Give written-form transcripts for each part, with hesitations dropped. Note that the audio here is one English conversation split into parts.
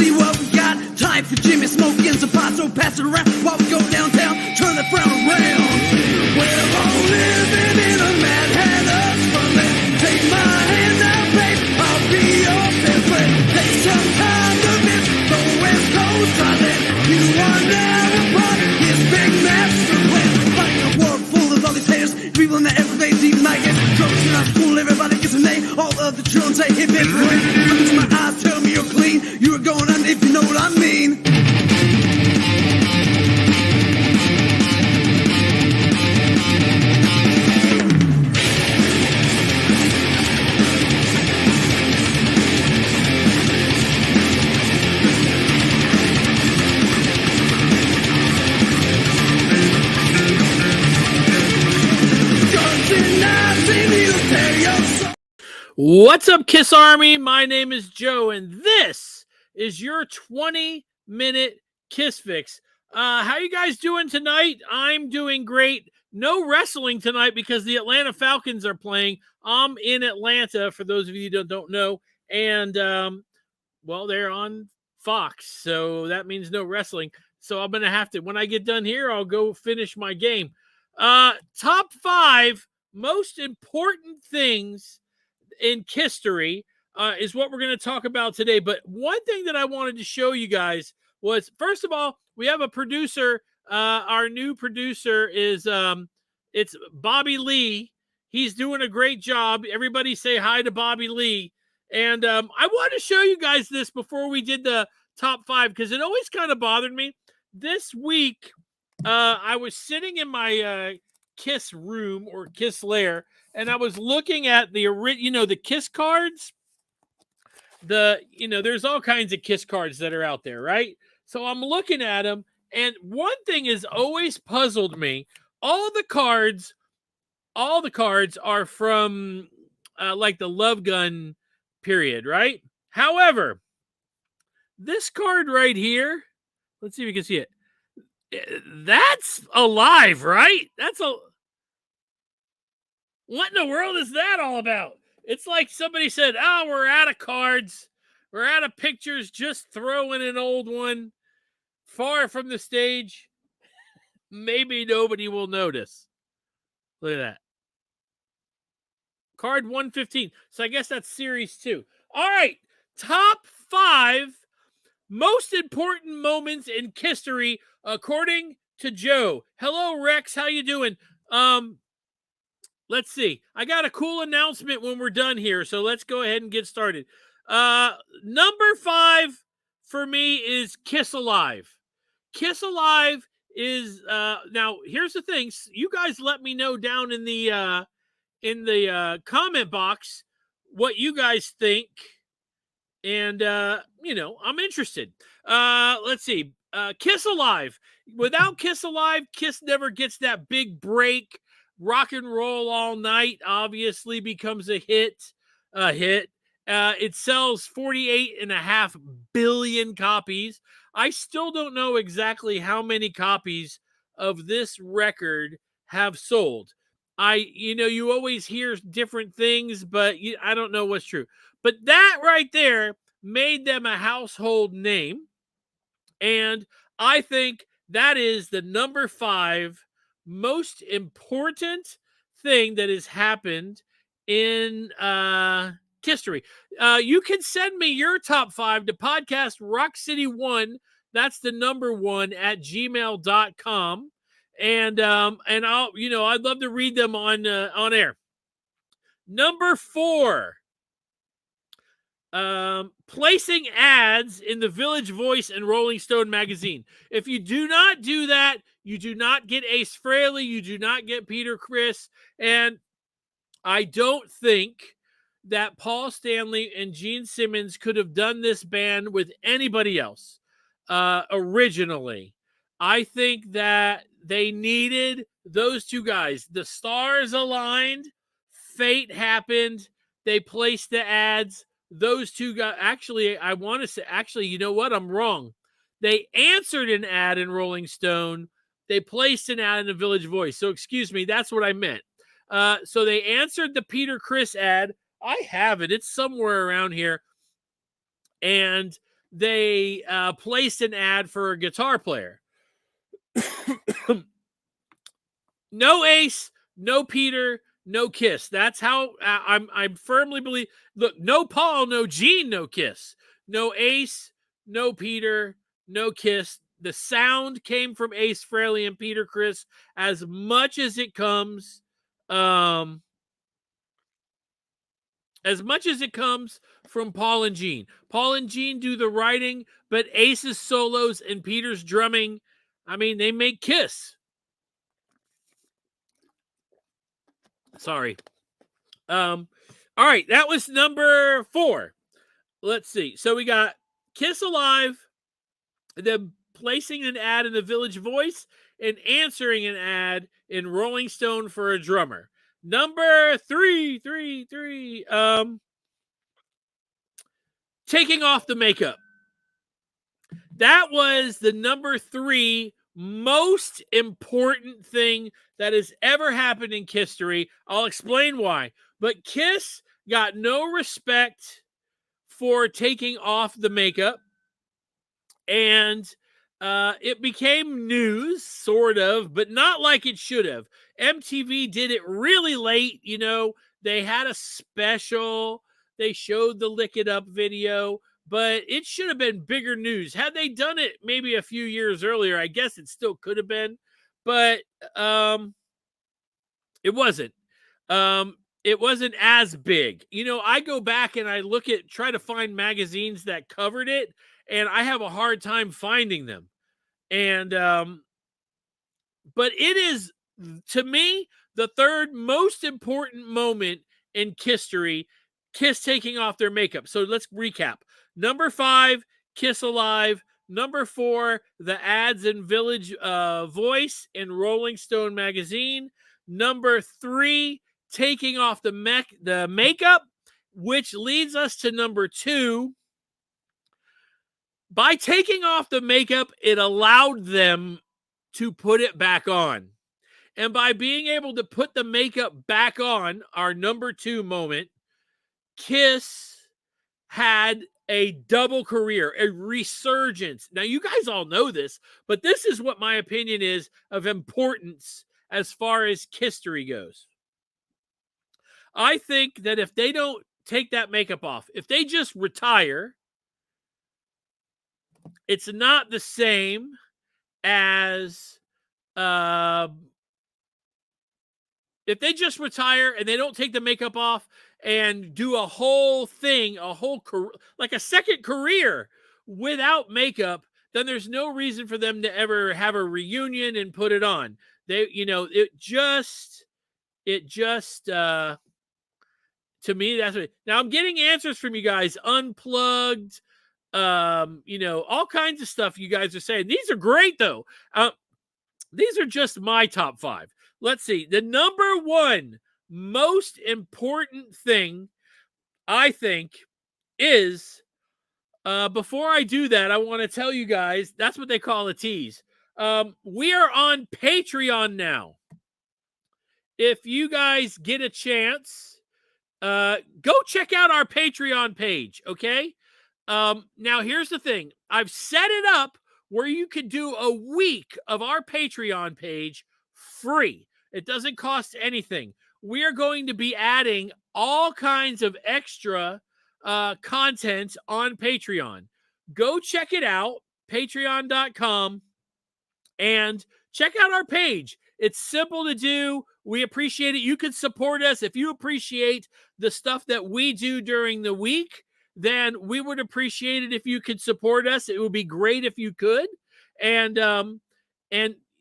see what we got. Time for Jimmy smoking some pot, so pass it around while we go downtown. Turn the frown around. We're all living in a madhouse fun. Take my hand now, babe, I'll be your best friend. Take some time to miss the West Coast Thailand. You are now a part of his big master plan. Fighting a world full of all these haters, people in the Everglades, even I guess. Drugs in our school, everybody gets a name. All of the children say hip hip hooray. Look into my eyes, tell me you're clean. You are going on if you know what I mean. What's up, Kiss Army? My name is Joe, and this is your 20-minute Kiss Fix. How you guys doing tonight? I'm doing great. No wrestling tonight because the Atlanta Falcons are playing. I'm in Atlanta, for those of you that don't know, and, well, they're on Fox, so that means no wrestling. So I'm going to have to, when I get done here, I'll go finish my game. Top 5 most important things in KISSTORY is what we're going to talk about today. But one thing that I wanted to show you guys was, first of all, we have a producer. Our new producer is it's Bobby Lee. He's doing a great job. Everybody say hi to Bobby Lee. And I wanted to show you guys this before we did the top 5 because it always kind of bothered me. This week, I was sitting in my Kiss room or Kiss lair, and I was looking at the Kiss cards. There's all kinds of Kiss cards that are out there, right? So I'm looking at them, and one thing has always puzzled me. All the cards are from like the Love Gun period, right? However, this card right here, let's see if you can see it. That's alive, right? What in the world is that all about? It's like somebody said, oh, we're out of cards. We're out of pictures. Just throw in an old one far from the stage. Maybe nobody will notice. Look at that. Card 115. So I guess that's series 2. All right. Top 5 most important moments in KISSTORY according to Joe. Hello, Rex. How you doing? Let's see. I got a cool announcement when we're done here, so let's go ahead and get started. Number 5 for me is Kiss Alive. Kiss Alive is now. Here's the thing. You guys let me know down in the comment box what you guys think, and I'm interested. Let's see. Kiss Alive. Without Kiss Alive, Kiss never gets that big break. Rock and Roll All Night obviously becomes a hit. It sells 48.5 billion copies. I still don't know exactly how many copies of this record have sold. You always hear different things, but I don't know what's true. But that right there made them a household name. And I think that is the number 5 most important thing that has happened in KISSTORY. You can send me your top 5 to podcast Rock City 1. That's the number 1 at gmail.com. And I'll, I'd love to read them on air. Number 4, placing ads in the Village Voice and Rolling Stone magazine. If you do not do that, you do not get Ace Frehley, you do not get Peter Criss, and I don't think that Paul Stanley and Gene Simmons could have done this band with anybody else originally. I think that they needed those two guys. The stars aligned, fate happened, they placed the ads. Those two guys, actually, I want to say, you know what? I'm wrong. They answered an ad in Rolling Stone. They placed an ad in the Village Voice. So excuse me, that's what I meant. So they answered the Peter Criss ad. I have it. It's somewhere around here. And they placed an ad for a guitar player. No Ace, no Peter, no Kiss. That's how I'm firmly believe. Look, no Paul, no Gene, no Kiss. No Ace, no Peter, no Kiss. The sound came from Ace Frehley and Peter Criss as much as it comes. As much as it comes from Paul and Gene. Paul and Gene do the writing, but Ace's solos and Peter's drumming, I mean, they make Kiss. Sorry. All right, that was number 4. Let's see. So we got Kiss Alive, them placing an ad in the Village Voice, and answering an ad in Rolling Stone for a drummer. Number 3, taking off the makeup. That was the number 3 most important thing that has ever happened in KISSTORY. I'll explain why. But Kiss got no respect for taking off the makeup. And it became news, sort of, but not like it should have. MTV did it really late. You know, they had a special. They showed the Lick It Up video, but it should have been bigger news. Had they done it maybe a few years earlier, I guess it still could have been, but it wasn't. It wasn't as big. You know, I go back and I try to find magazines that covered it, and I have a hard time finding them. And but it is, to me, the third most important moment in KISSTORY, Kiss taking off their makeup. So let's recap. Number 5, Kiss Alive. Number 4, the ads in Village Voice and Rolling Stone magazine. Number 3, taking off the makeup, which leads us to number 2. By taking off the makeup, it allowed them to put it back on. And by being able to put the makeup back on, our number 2 moment, Kiss had a double career, a resurgence. Now, you guys all know this, but this is what my opinion is of importance as far as KISSTORY goes. I think that if they don't take that makeup off, if they just retire, it's not the same as if they just retire and they don't take the makeup off and do a whole thing, like a second career without makeup, then there's no reason for them to ever have a reunion and put it on. They, you know, it just to me, that's what. Now I'm getting answers from you guys, unplugged, you know, all kinds of stuff you guys are saying. These are great though. These are just my top 5. Let's see. The number 1 most important thing, I think, is before I do that, I want to tell you guys, that's what they call a tease. We are on Patreon now. If you guys get a chance, go check out our Patreon page, okay? Now, here's the thing. I've set it up where you could do a week of our Patreon page free. It doesn't cost anything. We are going to be adding all kinds of extra content on Patreon. Go check it out, patreon.com, and check out our page. It's simple to do. We appreciate it. You can support us. If you appreciate the stuff that we do during the week, then we would appreciate it if you could support us. It would be great if you could. And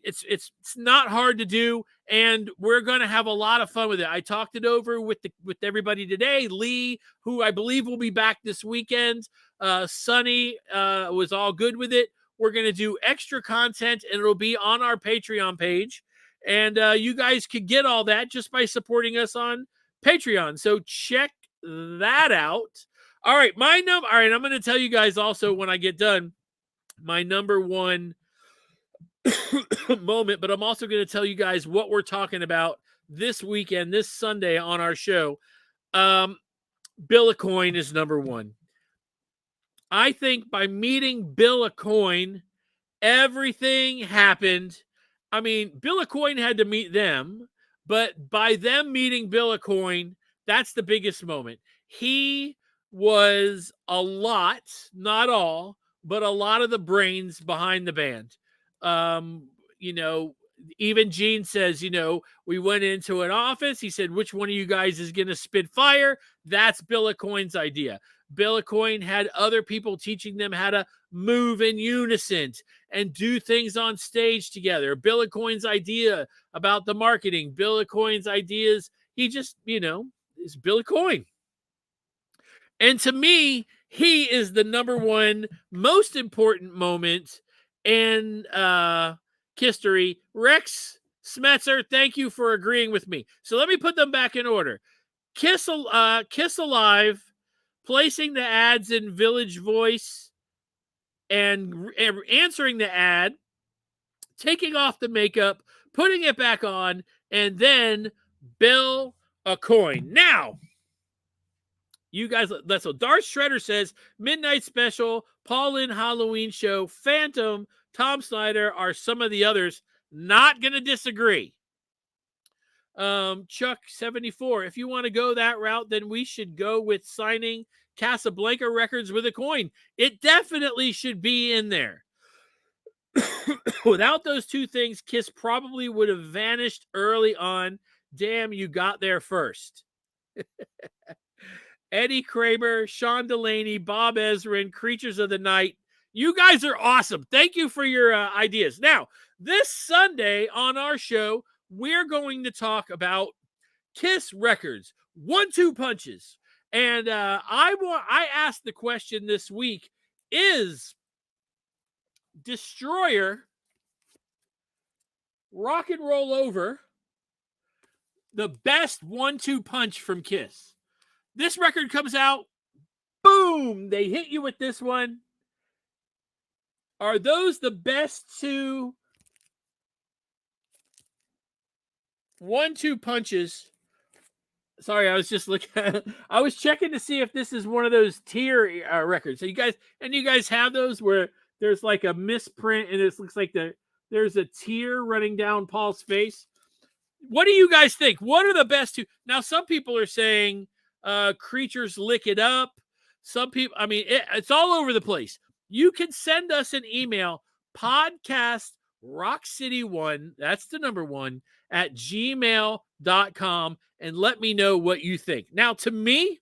it's not hard to do, and we're going to have a lot of fun with it. I talked it over with everybody today. Lee, who I believe will be back this weekend, Sonny was all good with it. We're going to do extra content, and it'll be on our Patreon page. And you guys could get all that just by supporting us on Patreon. So check that out. All right, all right, I'm going to tell you guys also when I get done my number 1 moment, but I'm also going to tell you guys what we're talking about this weekend, this Sunday on our show. Bill Aucoin is number 1. I think by meeting Bill Aucoin, everything happened. I mean, Bill Aucoin had to meet them, but by them meeting Bill Aucoin, that's the biggest moment. He was a lot, not all, but a lot of the brains behind the band. Um, you know, even Gene says, we went into an office. He said, which one of you guys is going to spit fire? That's Bill Aucoin's idea. Bill Aucoin had other people teaching them how to move in unison and do things on stage together. Bill Aucoin's idea about the marketing, Bill Aucoin's ideas, he just, is Bill Aucoin. And to me, he is the number one most important moment in KISSTORY. Rex Smetzer, thank you for agreeing with me. So let me put them back in order. Kiss Alive, placing the ads in Village Voice and answering the ad, taking off the makeup, putting it back on, and then Bill Aucoin. Now, you guys, let's go. Darth Shredder says Midnight Special, Paul Lynn Halloween Show, Phantom, Tom Snyder are some of the others. Not going to disagree. Chuck 74, if you want to go that route, then we should go with signing Casablanca Records with Aucoin. It definitely should be in there. Without those two things, Kiss probably would have vanished early on. Damn, you got there first. Eddie Kramer, Sean Delaney, Bob Ezrin, Creatures of the Night. You guys are awesome. Thank you for your ideas. Now, this Sunday on our show, we're going to talk about Kiss records, 1-2 punches. And I asked the question this week, is Destroyer Rock and Roll Over the best 1-2 punch from Kiss? This record comes out, boom, they hit you with this one. Are those the best 1-2 punches? Sorry, I was just looking. I was checking to see if this is one of those tier records. So you guys have those where there's like a misprint and it looks like there's a tear running down Paul's face. What do you guys think? What are the best two? Now, some people are saying Creatures Lick It Up. Some people, I mean, it's all over the place. You can send us an email, podcast rockcity1, that's the number 1, at gmail.com, and let me know what you think. Now, to me,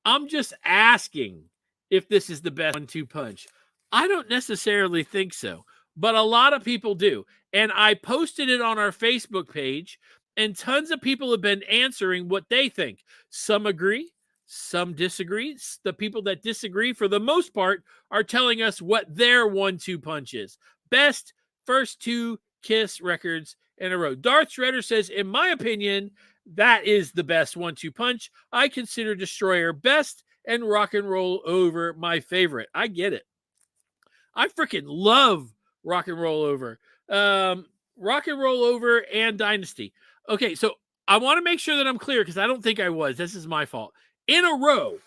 I'm just asking if this is the best 1-2 punch. I don't necessarily think so, but a lot of people do. And I posted it on our Facebook page, and tons of people have been answering what they think. Some agree, some disagree. The people that disagree, for the most part, are telling us what their 1-2 punch is. Best first 2 Kiss records in a row. Darth Shredder says, in my opinion, that is the best 1-2 punch. I consider Destroyer best and Rock and Roll Over my favorite. I get it. I freaking love Rock and Roll Over. Rock and Roll Over and Dynasty. Okay, so I want to make sure that I'm clear because I don't think I was. This is my fault. In a row.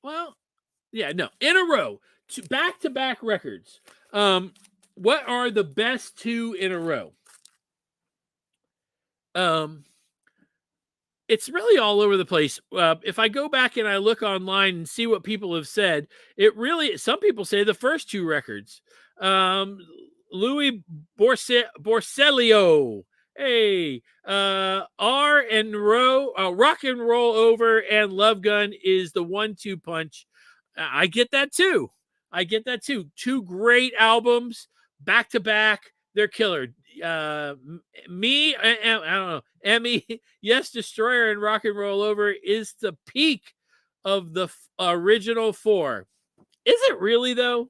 Well, yeah, no. In a row. Back-to-back records. What are the best 2 in a row? It's really all over the place. If I go back and I look online and see what people have said, some people say the first 2 records. Louis Borsellino. Hey, R and Rock and Roll Over and Love Gun is the 1-2 punch. I get that too. 2 great albums back to back. They're killer. I don't know. Emmy, yes, Destroyer and Rock and Roll Over is the peak of the original 4. Is it really though?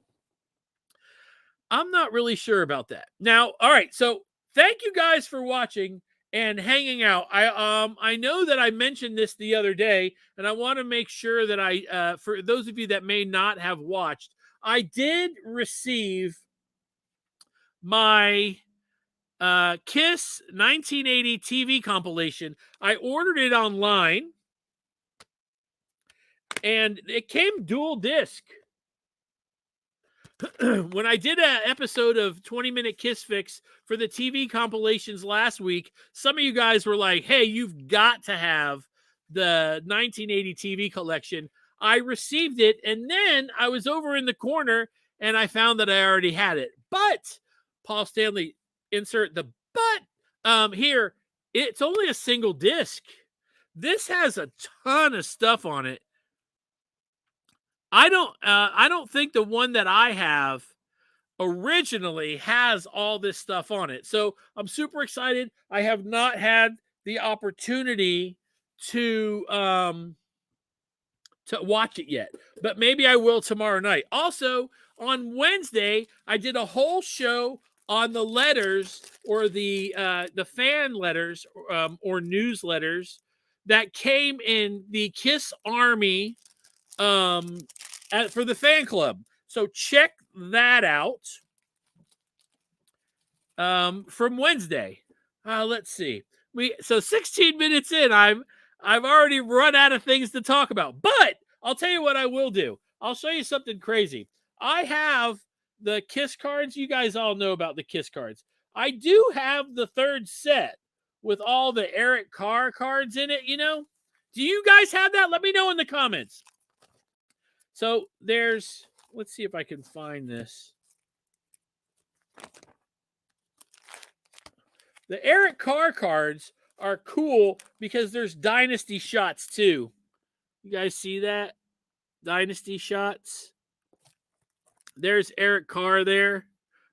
I'm not really sure about that. Now, all right. So thank you guys for watching and hanging out. I know that I mentioned this the other day, and I want to make sure that for those of you that may not have watched, I did receive my Kiss 1980 TV compilation. I ordered it online. and it came dual disc. When I did an episode of 20-Minute Kiss Fix for the TV compilations last week, some of you guys were like, hey, you've got to have the 1980 TV collection. I received it, and then I was over in the corner, and I found that I already had it. But, Paul Stanley, insert the but here, it's only a single disc. This has a ton of stuff on it. I don't think the one that I have originally has all this stuff on it. So I'm super excited. I have not had the opportunity to watch it yet, but maybe I will tomorrow night. Also, on Wednesday, I did a whole show on the letters, or the fan letters, or newsletters that came in the Kiss Army for the fan club. So check that out from Wednesday. Let's see. So 16 minutes in, I've already run out of things to talk about. But I'll tell you what I will do. I'll show you something crazy. I have the Kiss cards. You guys all know about the Kiss cards. I do have the third set with all the Eric Carr cards in it, you know? Do you guys have that? Let me know in the comments. So let's see if I can find this. The Eric Carr cards are cool because there's dynasty shots too. You guys see that? Dynasty shots. There's Eric Carr there.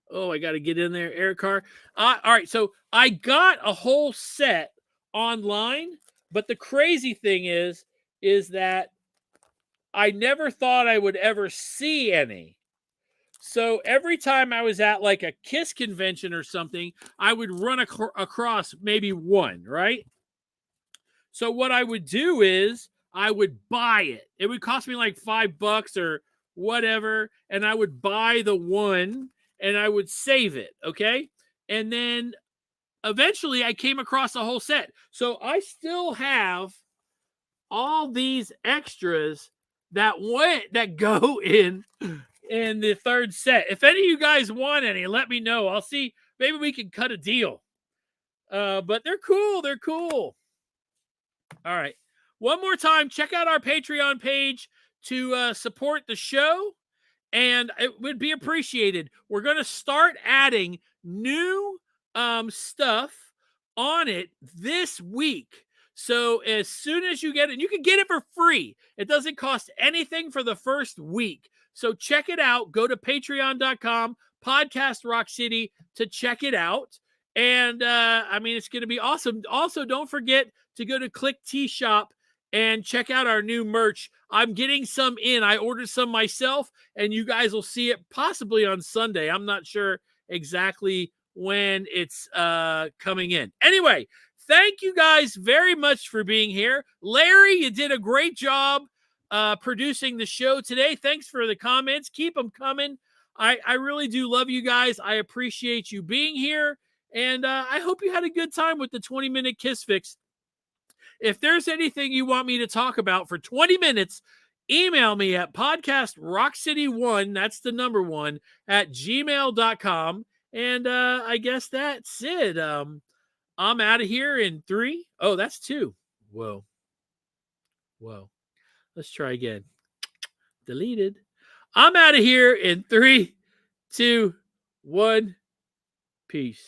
Oh, I got to get in there. Eric Carr. All right, so I got a whole set online, but the crazy thing is that I never thought I would ever see any. So every time I was at like a Kiss convention or something, I would run across maybe one, right? So what I would do is I would buy it. It would cost me like $5 or whatever, and I would buy the one and I would save it, okay? And then eventually I came across a whole set. So I still have all these extras that go in the third set. If any of you guys want any, let me know. I'll see. Maybe we can cut a deal. But they're cool. They're cool. All right. One more time, check out our Patreon page to support the show, and it would be appreciated. We're going to start adding new stuff on it this week. So as soon as you get it, you can get it for free. It doesn't cost anything for the first week. So check it out. Go to patreon.com, Podcast Rock City, to check it out. And I mean, it's going to be awesome. Also, don't forget to go to Click T Shop and check out our new merch. I'm getting some in. I ordered some myself, and you guys will see it possibly on Sunday. I'm not sure exactly when it's coming in. Anyway, thank you guys very much for being here. Larry, you did a great job producing the show today. Thanks for the comments. Keep them coming. I really do love you guys. I appreciate you being here. And I hope you had a good time with the 20-minute Kiss Fix. If there's anything you want me to talk about for 20 minutes, email me at podcastrockcity1, that's the number 1, at gmail.com. And I guess that's it. I'm out of here in 3. Oh, that's 2. Whoa. Let's try again. Deleted. I'm out of here in 3, 2, 1. Peace.